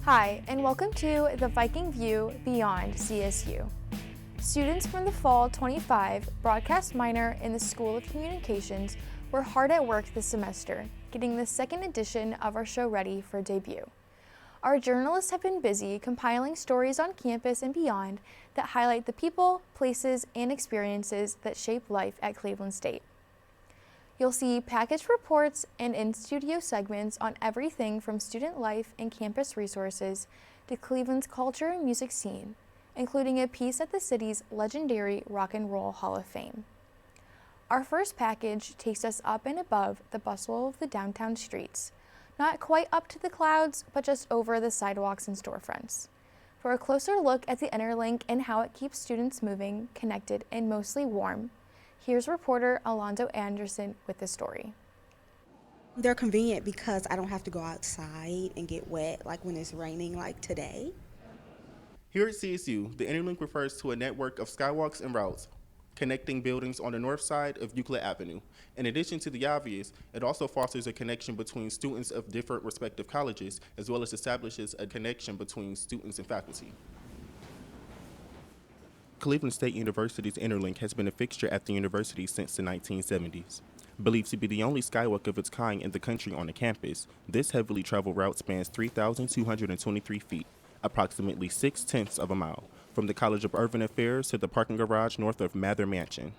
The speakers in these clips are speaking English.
Hi, and welcome to the Viking View Beyond CSU. Students from the Fall 25 broadcast minor in the School of Communications were hard at work this semester, getting the second edition of our show ready for debut. Our journalists have been busy compiling stories on campus and beyond that highlight the people, places, and experiences that shape life at Cleveland State. You'll see packaged reports and in-studio segments on everything from student life and campus resources to Cleveland's culture and music scene, including a piece at the city's legendary Rock and Roll Hall of Fame. Our first package takes us up and above the bustle of the downtown streets, not quite up to the clouds, but just over the sidewalks and storefronts, for a closer look at the Interlink and how it keeps students moving, connected, and mostly warm. Here's reporter Alonzo Anderson with the story. They're convenient because I don't have to go outside and get wet like when it's raining like today. Here at CSU, the Interlink refers to a network of skywalks and routes connecting buildings on the north side of Euclid Avenue. In addition to the obvious, it also fosters a connection between students of different respective colleges, as well as establishes a connection between students and faculty. Cleveland State University's Interlink has been a fixture at the university since the 1970s. Believed to be the only skywalk of its kind in the country on the campus, this heavily traveled route spans 3,223 feet, approximately 0.6 of a mile, from the College of Urban Affairs to the parking garage north of Mather Mansion.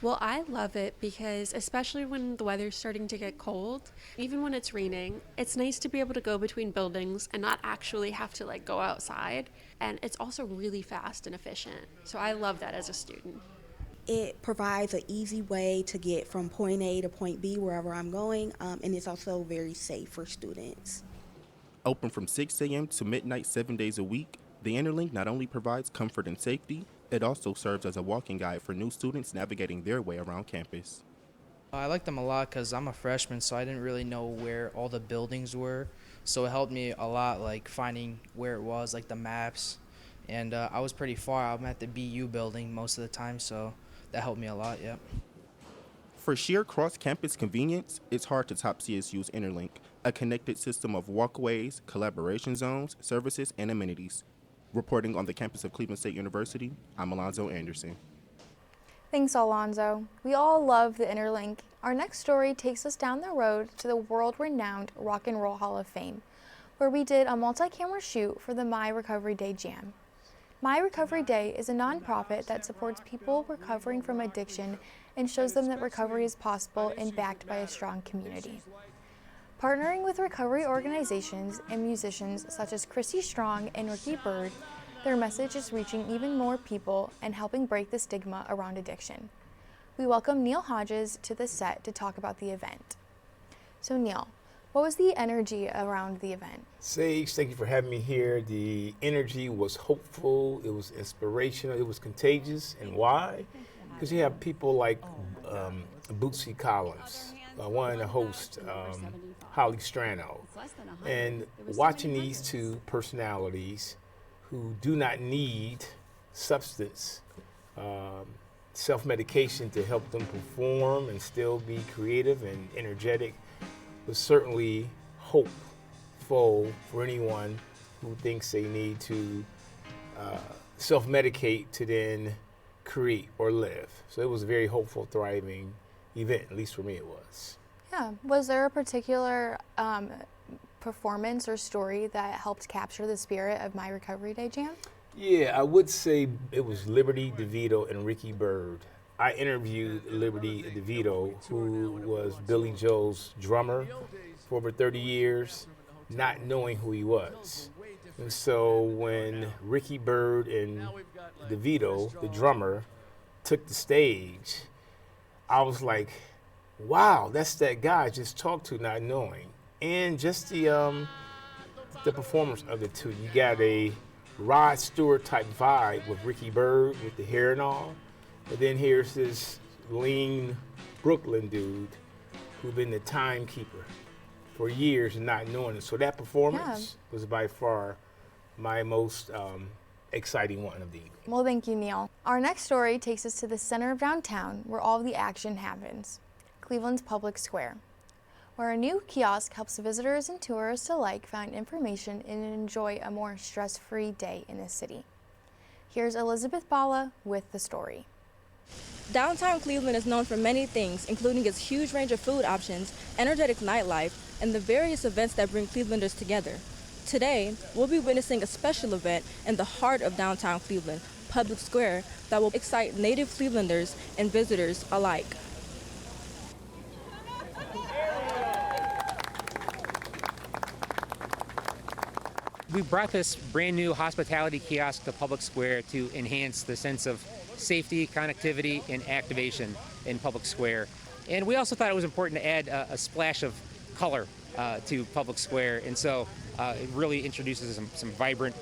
Well, I love it because especially when the weather's starting to get cold, even when it's raining, it's nice to be able to go between buildings and not actually have to go outside. And it's also really fast and efficient. So I love that as a student. It provides an easy way to get from point A to point B wherever I'm going, and it's also very safe for students. Open from 6 a.m. to midnight 7 days a week, the Interlink not only provides comfort and safety, it also serves as a walking guide for new students navigating their way around campus. I like them a lot because I'm a freshman, so I didn't really know where all the buildings were. So it helped me a lot, finding where it was, the maps. And I was pretty far. I'm at the BU building most of the time, so that helped me a lot, yep. For sheer cross-campus convenience, it's hard to top CSU's Interlink, a connected system of walkways, collaboration zones, services, and amenities. Reporting on the campus of Cleveland State University, I'm Alonzo Anderson. Thanks, Alonzo. We all love the Interlink. Our next story takes us down the road to the world-renowned Rock and Roll Hall of Fame, where we did a multi-camera shoot for the My Recovery Day Jam. My Recovery Day is a nonprofit that supports people recovering from addiction and shows them that recovery is possible and backed by a strong community. Partnering with recovery organizations and musicians such as Christy Strong and Ricky Byrd, their message is reaching even more people and helping break the stigma around addiction. We welcome Neil Hodges to the set to talk about the event. So Neil, what was the energy around the event? Sage, thank you for having me here. The energy was hopeful, it was inspirational, it was contagious. And why? Because you have people like Bootsy Collins, one of the hosts, Holly Strano, and watching these two personalities who do not need substance, self-medication to help them perform and still be creative and energetic was certainly hopeful for anyone who thinks they need to self-medicate to then create or live. So it was a very hopeful, thriving event, at least for me it was. Yeah, was there a particular performance or story that helped capture the spirit of My Recovery Day Jam? Yeah, I would say it was Liberty DeVito and Ricky Byrd. I interviewed Liberty DeVito, who was Billy Joel's drummer for over 30 years, not knowing who he was. And so when Ricky Byrd and DeVito, the drummer, took the stage, I was like, wow, that's that guy I just talked to, not knowing. And just the performance of the two. You got a Rod Stewart type vibe with Ricky Byrd with the hair and all. But then here's this lean Brooklyn dude who's been the timekeeper for years and not knowing it. So that performance was by far my most exciting one of the evening. Well, thank you, Neil. Our next story takes us to the center of downtown where all of the action happens, Cleveland's Public Square. where a new kiosk helps visitors and tourists alike find information and enjoy a more stress-free day in the city. Here's Elizabeth Bala with the story. Downtown Cleveland is known for many things, including its huge range of food options, energetic nightlife, and the various events that bring Clevelanders together. Today, we'll be witnessing a special event in the heart of downtown Cleveland, Public Square, that will excite native Clevelanders and visitors alike. We brought this brand new hospitality kiosk to Public Square to enhance the sense of safety, connectivity, and activation in Public Square. And we also thought it was important to add a splash of color to Public Square. And so it really introduces some vibrant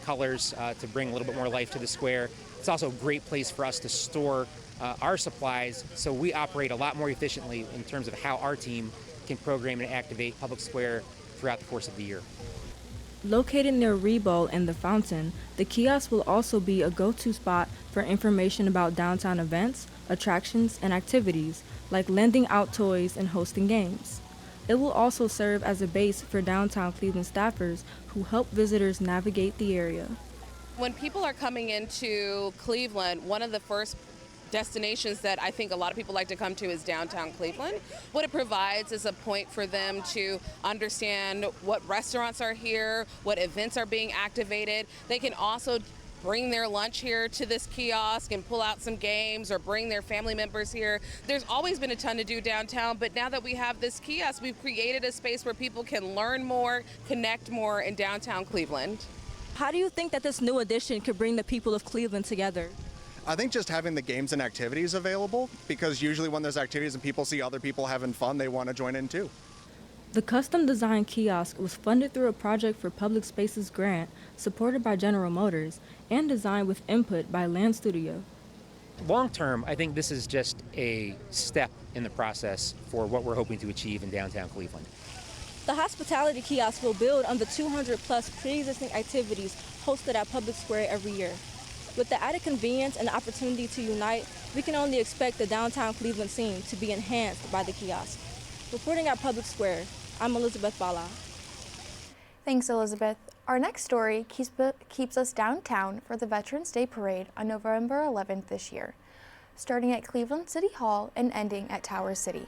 colors to bring a little bit more life to the square. It's also a great place for us to store our supplies, so we operate a lot more efficiently in terms of how our team can program and activate Public Square throughout the course of the year. Located near Rebo and the Fountain, the kiosk will also be a go-to spot for information about downtown events, attractions, and activities, like lending out toys and hosting games. It will also serve as a base for downtown Cleveland staffers who help visitors navigate the area. When people are coming into Cleveland, one of the first destinations that I think a lot of people like to come to is downtown Cleveland. What it provides is a point for them to understand what restaurants are here, what events are being activated. They can also bring their lunch here to this kiosk and pull out some games or bring their family members here. There's always been a ton to do downtown, but now that we have this kiosk, we've created a space where people can learn more, connect more in downtown Cleveland. How do you think that this new addition could bring the people of Cleveland together? I think just having the games and activities available, because usually when there's activities and people see other people having fun, they want to join in too. The custom-designed kiosk was funded through a Project for Public Spaces grant supported by General Motors and designed with input by Land Studio. Long term, I think this is just a step in the process for what we're hoping to achieve in downtown Cleveland. The hospitality kiosk will build on the 200-plus pre-existing activities hosted at Public Square every year. With the added convenience and the opportunity to unite, we can only expect the downtown Cleveland scene to be enhanced by the kiosk. Reporting at Public Square, I'm Elizabeth Bala. Thanks, Elizabeth. Our next story keeps us downtown for the Veterans Day Parade on November 11th this year, starting at Cleveland City Hall and ending at Tower City.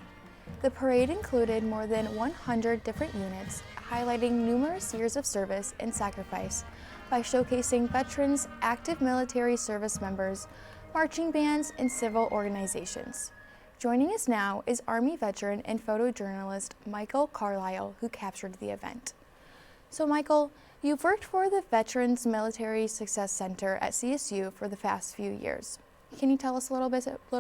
The parade included more than 100 different units, highlighting numerous years of service and sacrifice by showcasing veterans, active military service members, marching bands, and civil organizations. Joining us now is Army veteran and photojournalist Michael Carlisle, who captured the event. So Michael, you've worked for the Veterans Military Success Center at CSU for the past few years. Can you tell us a little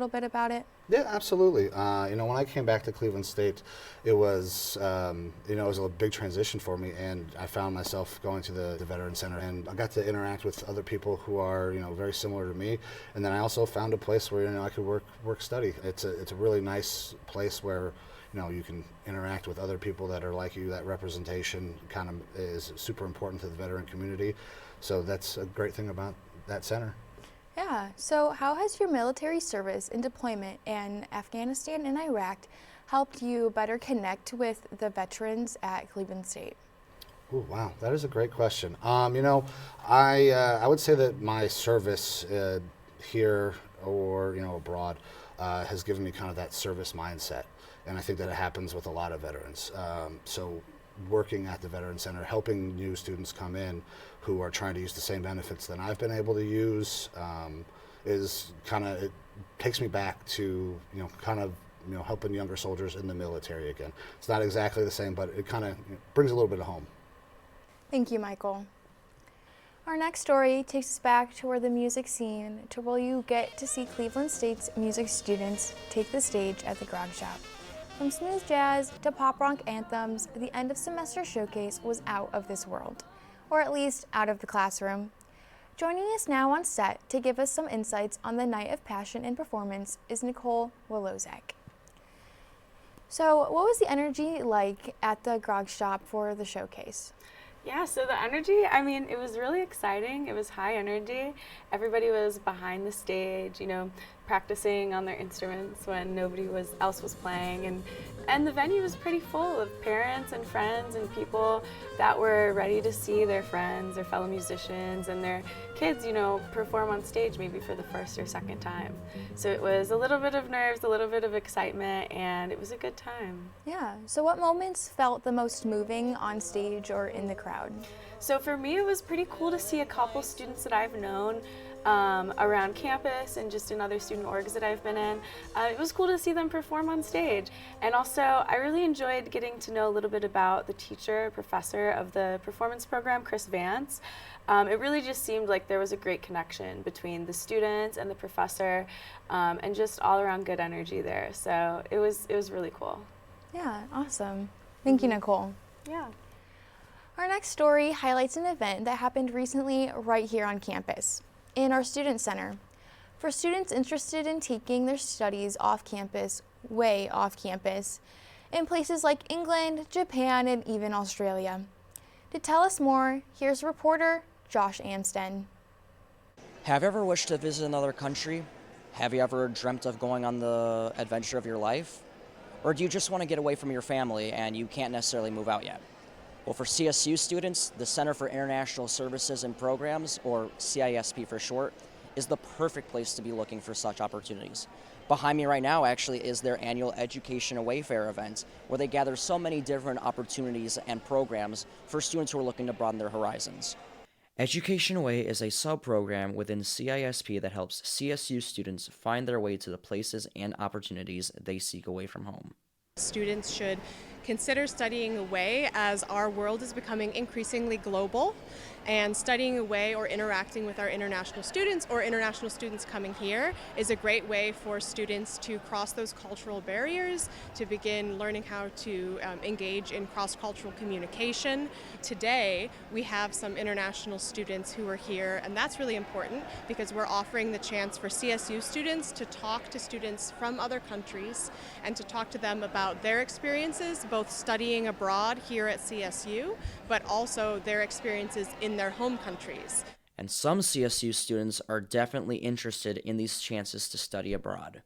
bit about it? Yeah, absolutely. When I came back to Cleveland State, it was, it was a big transition for me, and I found myself going to the Veterans Center, and I got to interact with other people who are, very similar to me. And then I also found a place where, I could work, study. It's a really nice place where, you can interact with other people that are like you. That representation kind of is super important to the veteran community. So that's a great thing about that center. Yeah, so how has your military service and deployment in Afghanistan and Iraq helped you better connect with the veterans at Cleveland State? Oh, wow, that is a great question. I would say that my service here or, abroad has given me kind of that service mindset. And I think that it happens with a lot of veterans. So working at the Veterans Center, helping new students come in who are trying to use the same benefits that I've been able to use is kind of, it takes me back to, helping younger soldiers in the military again. It's not exactly the same, but it kind of brings a little bit of home. Thank you, Michael. Our next story takes us back to where the music scene, to where you get to see Cleveland State's music students take the stage at the Grog Shop. From smooth jazz to pop rock anthems, the end of semester showcase was out of this world, or at least out of the classroom. Joining us now on set to give us some insights on the night of passion and performance is Nicole Wolozak. So what was the energy like at the Grog Shop for the showcase? Yeah, so the energy, it was really exciting. It was high energy. Everybody was behind the stage, practicing on their instruments when nobody else was playing, and the venue was pretty full of parents and friends and people that were ready to see their friends, their fellow musicians, and their kids, perform on stage maybe for the first or second time. So it was a little bit of nerves, a little bit of excitement, and it was a good time. Yeah, so what moments felt the most moving on stage or in the crowd? So for me, it was pretty cool to see a couple students that I've known around campus and just in other student orgs that I've been in. It was cool to see them perform on stage. And also, I really enjoyed getting to know a little bit about the professor of the performance program, Chris Vance. It really just seemed like there was a great connection between the students and the professor, and just all around good energy there. So it was really cool. Yeah, awesome. Thank you, Nicole. Yeah. Our next story highlights an event that happened recently right here on campus, in our Student Center. For students interested in taking their studies off campus, way off campus, in places like England, Japan, and even Australia. To tell us more, here's reporter Josh Amsten. Have you ever wished to visit another country? Have you ever dreamt of going on the adventure of your life? Or do you just want to get away from your family and you can't necessarily move out yet? Well, for CSU students, the Center for International Services and Programs, or CISP for short, is the perfect place to be looking for such opportunities. Behind me right now actually is their annual Education Away Fair event, where they gather so many different opportunities and programs for students who are looking to broaden their horizons. Education Away is a sub-program within CISP that helps CSU students find their way to the places and opportunities they seek away from home. Students should consider studying away as our world is becoming increasingly global, and studying away or interacting with our international students or international students coming here is a great way for students to cross those cultural barriers, to begin learning how to engage in cross-cultural communication. Today, we have some international students who are here, and that's really important because we're offering the chance for CSU students to talk to students from other countries and to talk to them about their experiences, both studying abroad here at CSU, but also their experiences in their home countries. And some CSU students are definitely interested in these chances to study abroad.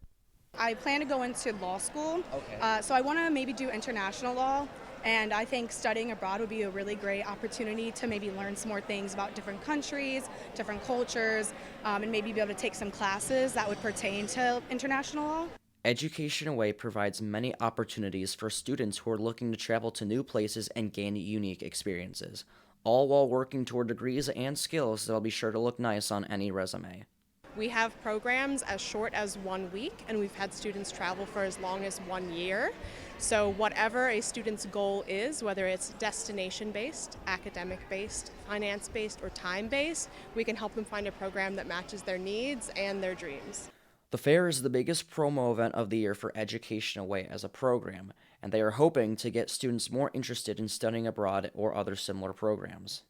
I plan to go into law school, Okay. so I want to maybe do international law, and I think studying abroad would be a really great opportunity to maybe learn some more things about different countries, different cultures, and maybe be able to take some classes that would pertain to international law. Education Away provides many opportunities for students who are looking to travel to new places and gain unique experiences, all while working toward degrees and skills that'll be sure to look nice on any resume. We have programs as short as 1 week, and we've had students travel for as long as 1 year. So whatever a student's goal is, whether it's destination-based, academic-based, finance-based, or time-based, we can help them find a program that matches their needs and their dreams. The fair is the biggest promo event of the year for Education Away as a program, and they are hoping to get students more interested in studying abroad or other similar programs.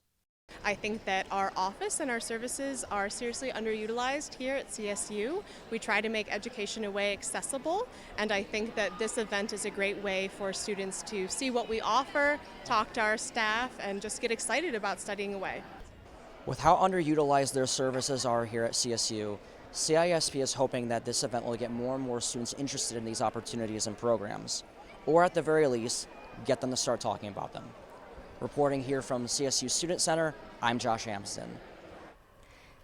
I think that our office and our services are seriously underutilized here at CSU. We try to make Education Away accessible, and I think that this event is a great way for students to see what we offer, talk to our staff, and just get excited about studying away. With how underutilized their services are here at CSU, CISP is hoping that this event will get more and more students interested in these opportunities and programs, or at the very least, get them to start talking about them. Reporting here from CSU Student Center, I'm Josh Amsden.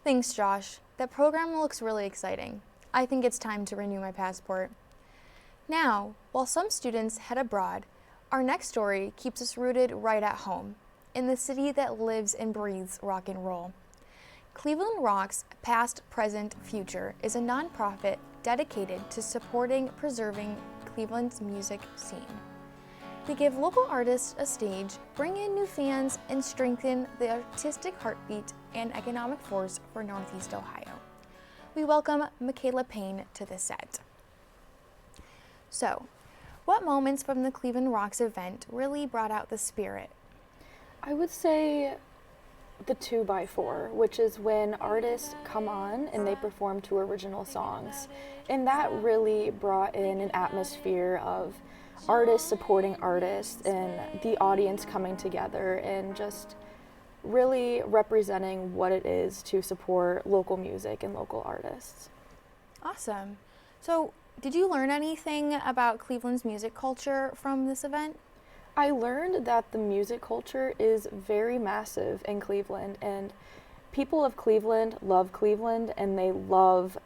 Thanks, Josh. That program looks really exciting. I think it's time to renew my passport. Now, while some students head abroad, our next story keeps us rooted right at home, in the city that lives and breathes rock and roll. Cleveland Rocks Past, Present, Future is a nonprofit dedicated to supporting preserving Cleveland's music scene. They give local artists a stage, bring in new fans, and strengthen the artistic heartbeat and economic force for Northeast Ohio. We welcome Michaela Payne to the set. So, what moments from the Cleveland Rocks event really brought out the spirit? I would say the 2x4, which is when artists come on and they perform 2 original songs. And that really brought in an atmosphere of artists supporting artists and the audience coming together and just really representing what it is to support local music and local artists. Awesome. So, did you learn anything about Cleveland's music culture from this event? I learned that the music culture is very massive in Cleveland, and people of Cleveland love Cleveland, and they love,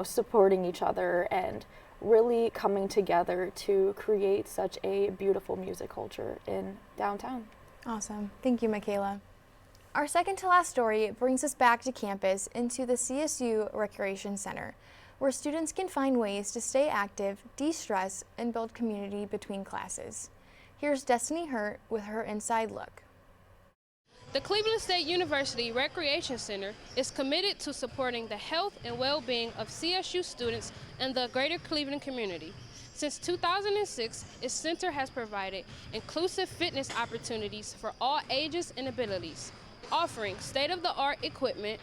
supporting each other and really coming together to create such a beautiful music culture in downtown. Awesome. Thank you, Michaela. Our second to last story brings us back to campus into the CSU Recreation Center, where students can find ways to stay active, de-stress, and build community between classes. Here's Destiny Hurt with her inside look. The Cleveland State University Recreation Center is committed to supporting the health and well-being of CSU students and the greater Cleveland community. Since 2006, its center has provided inclusive fitness opportunities for all ages and abilities, offering state-of-the-art equipment,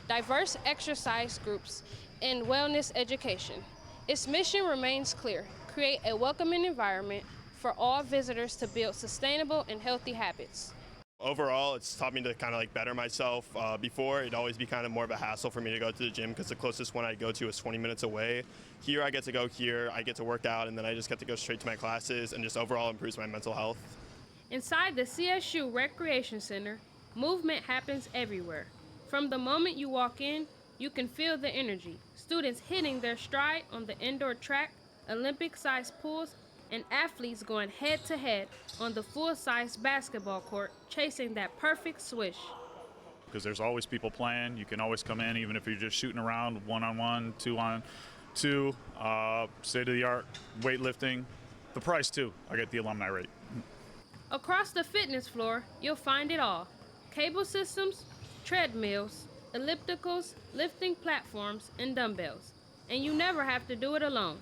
diverse exercise groups, and wellness education. Its mission remains clear: create a welcoming environment for all visitors to build sustainable and healthy habits. Overall, it's taught me to kind of better myself. Before, it'd always be kind of more of a hassle for me to go to the gym because the closest one I'd go to is 20 minutes away. Here, I get to go here, I get to work out, and then I just get to go straight to my classes and just overall improves my mental health. Inside the CSU Recreation Center, movement happens everywhere. From the moment you walk in, you can feel the energy. Students hitting their stride on the indoor track, Olympic-sized pools, and athletes going head-to-head on the full-size basketball court, chasing that perfect swish. Because there's always people playing. You can always come in, even if you're just shooting around one-on-one, two-on-two, state-of-the-art weightlifting. The price, too. I get the alumni rate. Across the fitness floor, you'll find it all. Cable systems, treadmills, ellipticals, lifting platforms, and dumbbells. And you never have to do it alone.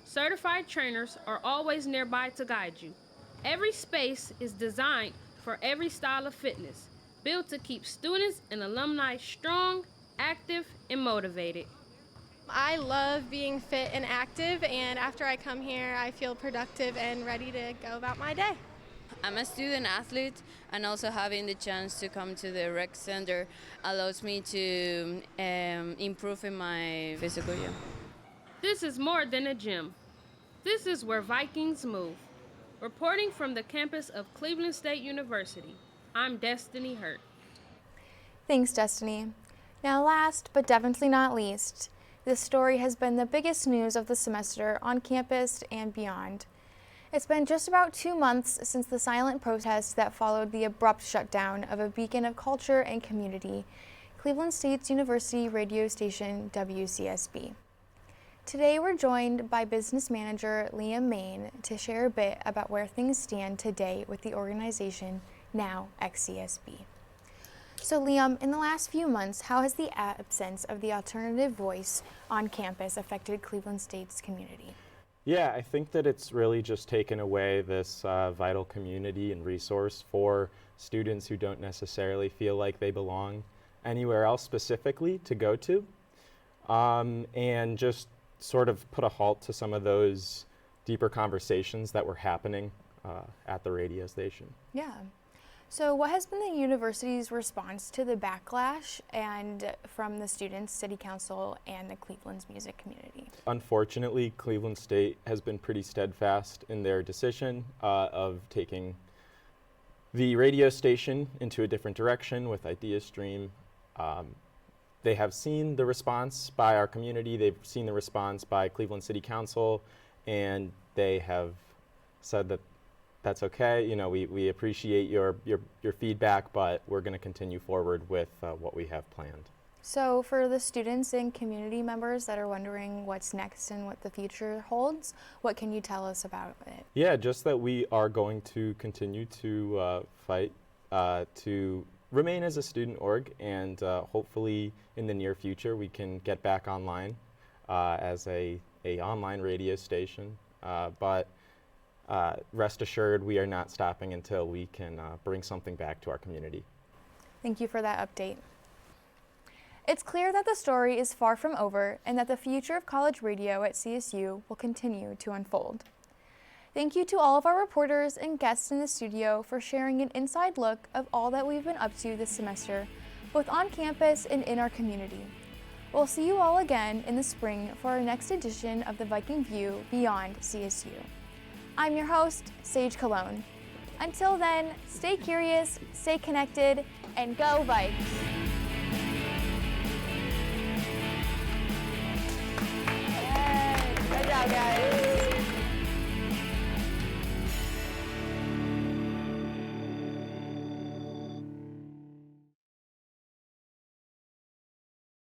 Certified trainers are always nearby to guide you. Every space is designed for every style of fitness, built to keep students and alumni strong, active, and motivated. I love being fit and active, and after I come here, I feel productive and ready to go about my day. I'm a student athlete, and also having the chance to come to the rec center allows me to improve in my physical gym. This is more than a gym. This is where Vikings move. Reporting from the campus of Cleveland State University, I'm Destiny Hurt. Thanks, Destiny. Now last, but definitely not least, this story has been the biggest news of the semester on campus and beyond. It's been just about 2 months since the silent protest that followed the abrupt shutdown of a beacon of culture and community, Cleveland State's University radio station WCSB. Today we're joined by business manager Liam Main to share a bit about where things stand today with the organization, now XCSB. So Liam, in the last few months, how has the absence of the alternative voice on campus affected Cleveland State's community? Yeah, I think that it's really just taken away this vital community and resource for students who don't necessarily feel like they belong anywhere else specifically to go to, and just sort of put a halt to some of those deeper conversations that were happening at the radio station. Yeah. So what has been the university's response to the backlash and from the students, city council, and the Cleveland's music community? Unfortunately, Cleveland State has been pretty steadfast in their decision of taking the radio station into a different direction with IdeaStream. They have seen the response by our community, they've seen the response by Cleveland City Council, and they have said that that's okay. You know, we appreciate your feedback, but we're going to continue forward with what we have planned. So for the students and community members that are wondering what's next and what the future holds, what can you tell us about it? Yeah, just that we are going to continue to fight to remain as a student org, and hopefully in the near future we can get back online as a online radio station. But rest assured, we are not stopping until we can bring something back to our community. Thank you for that update. It's clear that the story is far from over and that the future of college radio at CSU will continue to unfold. Thank you to all of our reporters and guests in the studio for sharing an inside look of all that we've been up to this semester, both on campus and in our community. We'll see you all again in the spring for our next edition of the Viking View Beyond CSU. I'm your host, Sage Cologne. Until then, stay curious, stay connected, and go Vikes! Yay! Good job, guys.